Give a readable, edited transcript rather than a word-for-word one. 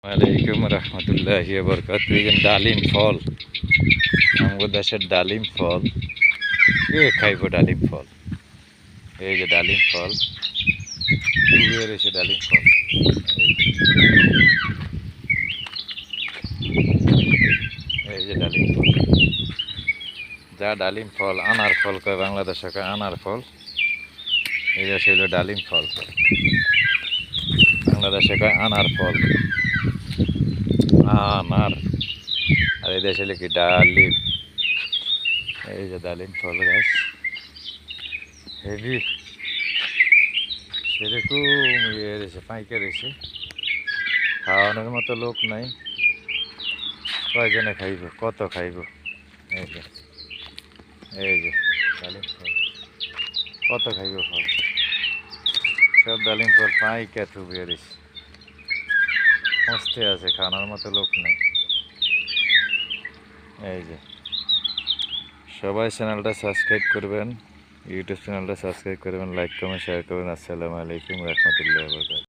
ওয়ালাইকুম রহমতুল্লাহি ওয়া বারাকাতুহু। এই যে ডালিম ফল, আমাদের দেশের ডালিম ফল, কে খাইব ডালিম ফল? এই যে ডালিম ফল, টুবে রয়েছে ডালিম ফল। এই যে ডালিম ফল, যা ডালিম ফল, আনার ফল কয় বাংলাদেশে, কয় আনার ফল। এই যে হলো ডালিম ফল, বাংলাদেশে কয় আনার ফল, আনার। আর এই দেশে কি ডালিম। এই যে ডালিম ফল গাছ, হেভি সেরকম ইয়ে রয়েছে, পাইকে রয়েছে, খাওয়ানোর মতো লোক নাই। কয়জনে খাইব, কত খাইব? এই যে, এই যে ডালিম ফল, কত খাইব ফল? সব ডালিম ফল পাইকা থুবিয়ে রয়েছে, মস্তে আছে, খাওয়ানোর মতো লোক নাই। এই যে, সবাই চ্যানেলটা সাবস্ক্রাইব করবেন, ইউটিউব চ্যানেলটা সাবস্ক্রাইব করবেন, লাইক কমেন্ট শেয়ার করবেন। আসসালামু আলাইকুম রহমতুল্লাহ।